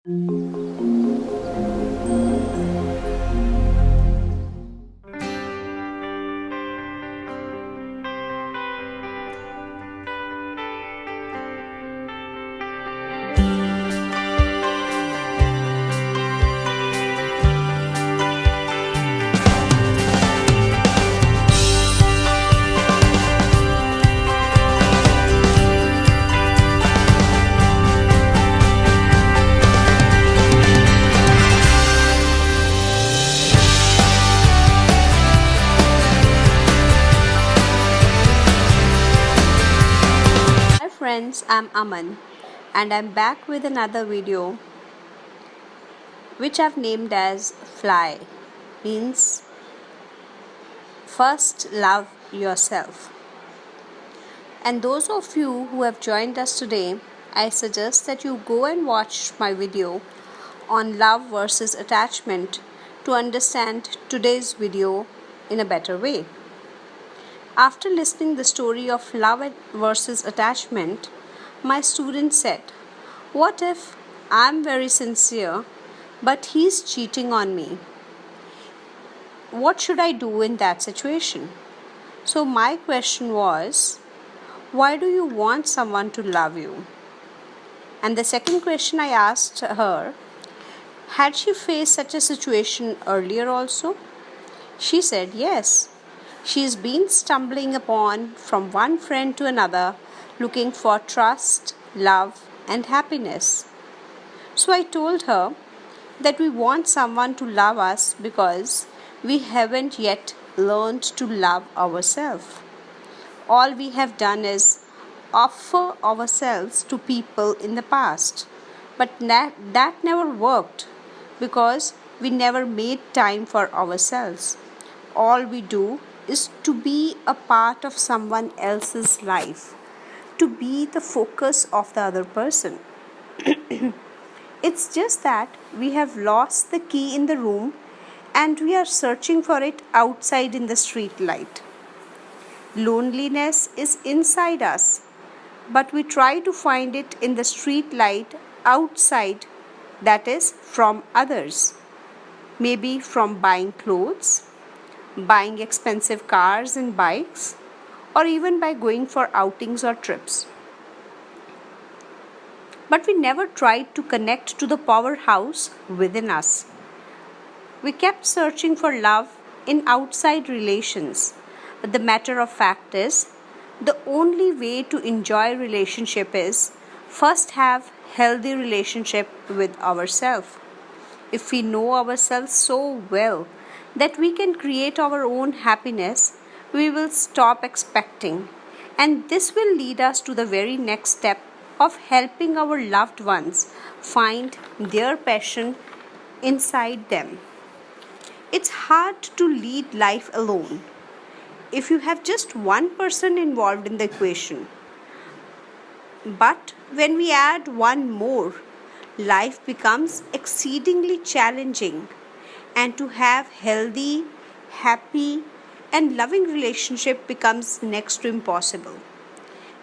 Hi friends, I'm Aman and I'm back with another video which I've named as Fly, means first love yourself. And those of you who have joined us today, I suggest that you go and watch my video on love versus attachment to understand today's video in a better way. After listening the story of love versus attachment, my student said, "What if I'm very sincere but he's cheating on me? What should I do in that situation?" So my question was, why do you want someone to love you? And the second question I asked her, had she faced such a situation earlier also? She said yes. She's been stumbling upon from one friend to another, looking for trust, love, and happiness. So I told her that we want someone to love us because we haven't yet learned to love ourselves. All we have done is offer ourselves to people in the past, but that never worked because we never made time for ourselves. All we do is to be a part of someone else's life, to be the focus of the other person. It's just that we have lost the key in the room and we are searching for it outside in the street light. Loneliness is inside us, but we try to find it in the street light outside, that is, from others. Maybe from buying clothes, buying expensive cars and bikes, or even by going for outings or trips. But we never tried to connect to the powerhouse within us. We kept searching for love in outside relations, but the matter of fact is, the only way to enjoy relationship is first have healthy relationship with ourselves. If we know ourselves so well that we can create our own happiness, we will stop expecting. And this will lead us to the very next step of helping our loved ones find their passion inside them. It's hard to lead life alone if you have just one person involved in the equation. But when we add one more, life becomes exceedingly challenging, and to have healthy, happy, and loving relationship becomes next to impossible.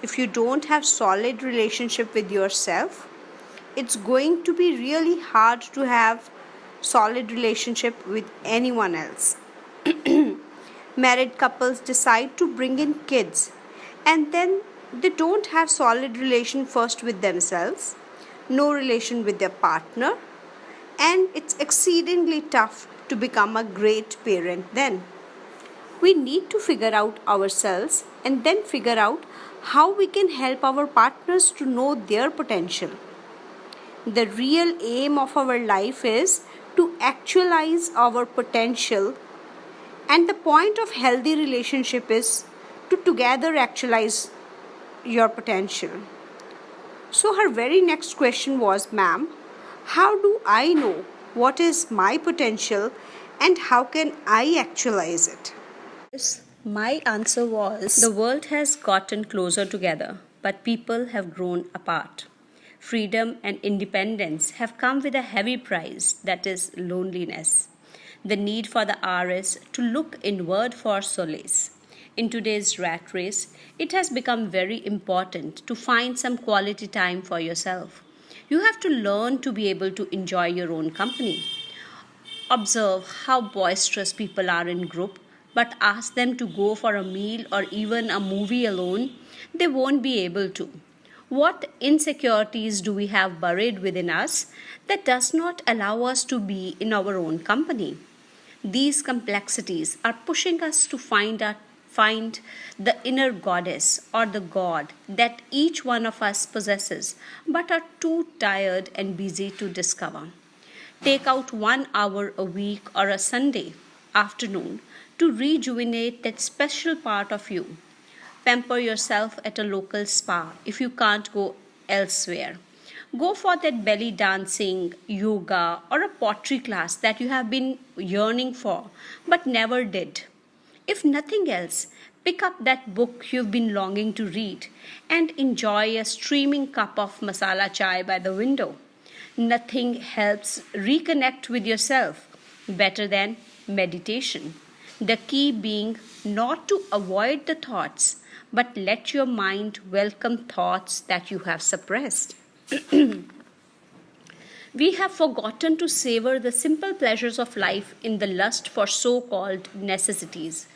If you don't have solid relationship with yourself, it's going to be really hard to have solid relationship with anyone else. Married couples decide to bring in kids and then they don't have solid relation first with themselves, no relation with their partner, and it's exceedingly tough to become a great parent then. We need to figure out ourselves and then figure out how we can help our partners to know their potential. The real aim of our life is to actualize our potential, and the point of healthy relationship is to together actualize your potential. So her very next question was, "Ma'am, how do I know what is my potential and how can I actualize it?" My answer was, the world has gotten closer together, but people have grown apart. Freedom and independence have come with a heavy price, that is loneliness. The need for the hour is to look inward for solace. In today's rat race, it has become very important to find some quality time for yourself. You have to learn to be able to enjoy your own company. Observe how boisterous people are in group, but ask them to go for a meal or even a movie alone, they won't be able to. What insecurities do we have buried within us that does not allow us to be in our own company? These complexities are pushing us to find the inner goddess or the god that each one of us possesses but are too tired and busy to discover. Take out 1 hour a week or a Sunday afternoon to rejuvenate that special part of you. Pamper yourself at a local spa if you can't go elsewhere. Go for that belly dancing, yoga, or a pottery class that you have been yearning for but never did. If nothing else, pick up that book you've been longing to read and enjoy a steaming cup of masala chai by the window. Nothing helps reconnect with yourself better than meditation. The key being not to avoid the thoughts, but let your mind welcome thoughts that you have suppressed. We have forgotten to savor the simple pleasures of life in the lust for so called necessities.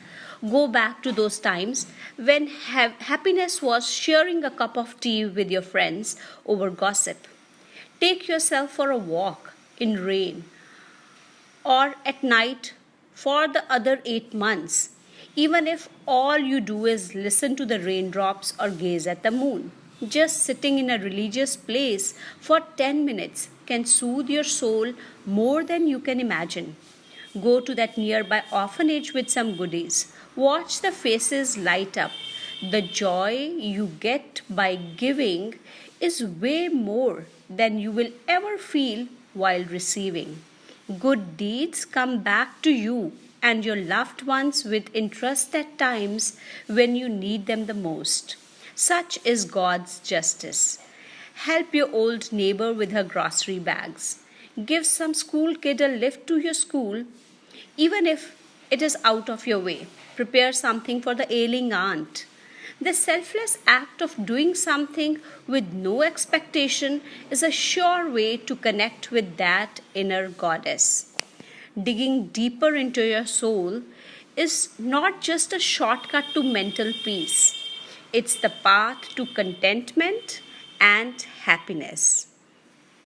Go back to those times when happiness was sharing a cup of tea with your friends over gossip. Take yourself for a walk in rain or at night for the other 8 months, even if all you do is listen to the raindrops or gaze at the moon. Just sitting in a religious place for 10 minutes can soothe your soul more than you can imagine. Go to that nearby orphanage with some goodies. Watch the faces light up. The joy you get by giving is way more than you will ever feel while receiving. Good deeds come back to you and your loved ones with interest at times when you need them the most. Such is God's justice. Help your old neighbor with her grocery bags. Give some school kid a lift to your school, even if it is out of your way. Prepare something for the ailing aunt. The selfless act of doing something with no expectation is a sure way to connect with that inner goddess. Digging deeper into your soul is not just a shortcut to mental peace, it's the path to contentment and happiness.